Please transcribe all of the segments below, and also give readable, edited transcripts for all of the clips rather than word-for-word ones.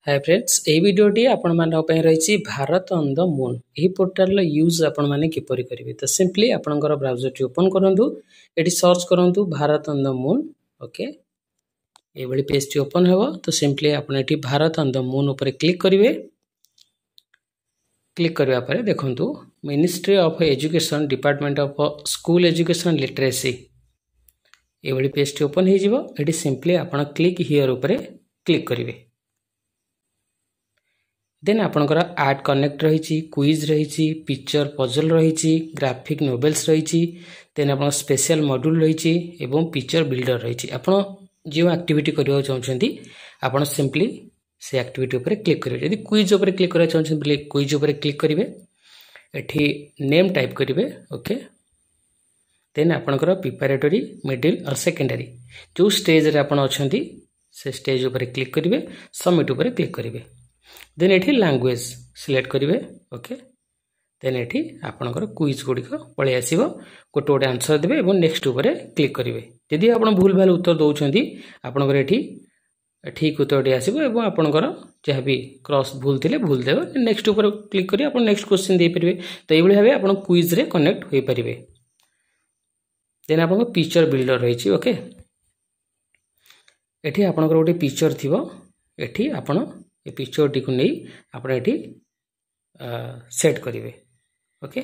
Hi friends ए वीडियोटी आपण मान पई रही भारत ऑन द मून यही पोर्टाल यूज आपण माने किपरि करिवे तो सिंपली आपनकर ब्राउजर टी ओपन करंतु एटी सर्च करंतु Bharat on the moon okay ए बडी पेज टी ओपन हेबो तो सिंपली आपण एटी भारत ऑन द मून ऊपर क्लिक करिवे क्लिक करबा परे देखंतु ministry of education department of school education literacy ए बडी पेज टी ओपन हे जिवो एटी सिंपली आपण क्लिक हियर ऊपर क्लिक करिवे देन आपनकर आर्ट कनेक्ट रही क्विज रही पिक्चर पजल रही ग्राफिक नोवेल्स रही देन आप स्पेशल मॉड्यूल रही एवं पिक्चर बिल्डर रही आपन जो एक्टिविटी करबा चाहछंती आपन सिंपली से एक्टिविटी ऊपर क्लिक करिवे यदि क्विज ऊपर क्लिक करबा चाहछंती क्विज ऊपर क्लिक करिवे एठी नेम टाइप करिवे ओके देन आपनकर प्रिपरेटरी मिडिल और सेकेंडरी जो स्टेज रे आपन अछंती से स्टेज ऊपर क्लिक करिवे सबमिट ऊपर क्लिक करिवे देन एठी लैंग्वेज सिलेक्ट करिवे ओके देन एठी आपनकर क्विज गुडिक पळे आसीबो गोटे गोटे आंसर देबे एवं नेक्स्ट ऊपर क्लिक करिवे यदि आपण भूल भाल उत्तर दउछंती आपनकर एठी ठीक उत्तर दे आसीबो एवं आपनकर जहा भी क्रॉस भूल थिले भूल देबो नेक्स्ट ऊपर क्लिक करी आपण नेक्स्ट क्वेश्चन दे परिवे तो एबळी भाबे आपण क्विज रे कनेक्ट होई परिवे देन आपन पिक्चर बिल्डर रहिछि ओके एठी आपनकर गोटे पिक्चर थिबो एठी आपण ये पिक्चर टी को नहीं आप सेट करेंगे ओके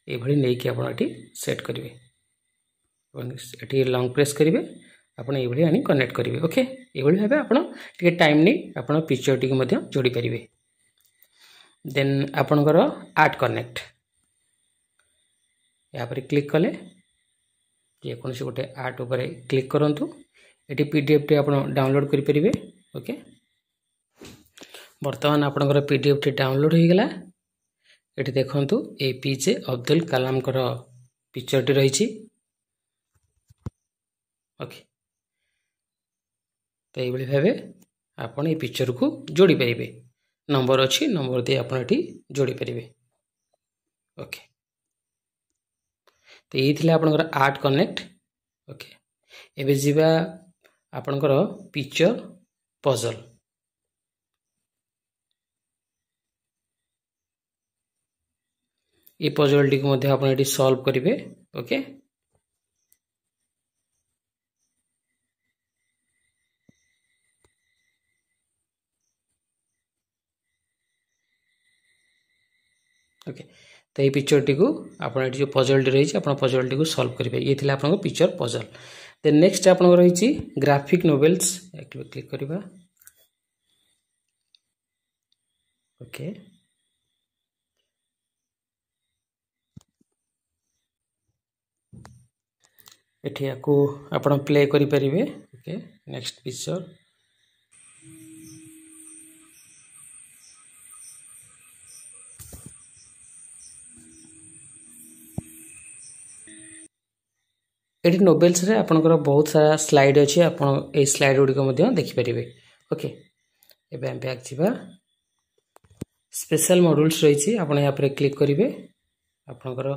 ये नहीं कि आप सेट करेंगे लॉन्ग प्रेस करेंगे आपड़ ये आनी कनेक्ट करेंगे ओके ये भाव आप टाइम नहीं आप पिक्चर टी जोड़ी पारे देन आपणकर आर्ट कनेक्ट या पर क्लिक कले जेको गोटे आर्ट उपर क्लिक करंतु एटी पीडीएफ टी आपण डाउनलोड करि परिबे ओके वर्तमान आपनकर पीडीएफ टी डाउनलोड हो गला एटी देखंतु एपीजे अब्दुल कलाम कर पिक्चर टी रहिछि ओके तो एबळी भाबे आपण ए पिक्चर को जोड़ी परिबे नंबर अछि नंबर दे आपण एटी जोड़ी परिबे ओके तो ये थिला आपनकर आर्ट कनेक्ट ओके एबे जीवा आपनकर पिक्चर पजल ये पजल टी को आपण एटी सॉल्व करिवे ओके ओके तो ये पिक्चर टी को आपन जो पजल टी रही आपन पजल टी को सॉल्व करेंगे ये थिला आपन पिक्चर पजल देन नेक्स्ट आपन रही ग्राफिक नोवेल्स एक्टिव क्लिक करबा ओके एठी आको आपन प्ले करि परिबे ओके नेक्स्ट पिक्चर एटी नोवेल्स रे आपनकर बहुत सारा स्लाइड अछि आपन ए स्लाइड गुडी को मध्ये देखि परिबे ओके एबे हम बैक जिबा स्पेशल मॉड्यूल्स रहिछि आपन या पर क्लिक करिवे आपनकर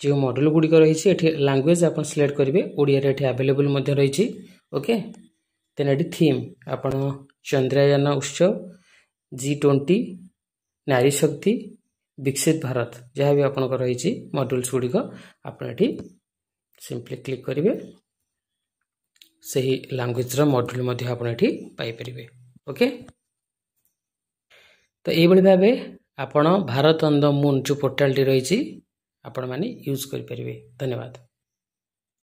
जो मॉड्यूल गुडी को रहिछि एठी लैंग्वेज आपन सिलेक्ट करिवे ओडिया रे एठी अवेलेबल मध्ये रहिछि ओके देन एठी थीम आपन चंद्रयान उत्सव G20 नारी शक्ति विकसित भारत जहा भी आपन को रहिछि मॉड्यूल्स गुडी को आपन एठी सिंपली क्लिक करिवे सही लैंग्वेज रा मॉड्यूल मध्ये आपण एठी पाई परिबे ओके तो ए बळी भाबे आपण भारत ऑन द मून जो पोर्टल टी रहिछि आपण माने यूज करि परिबे धन्यवाद।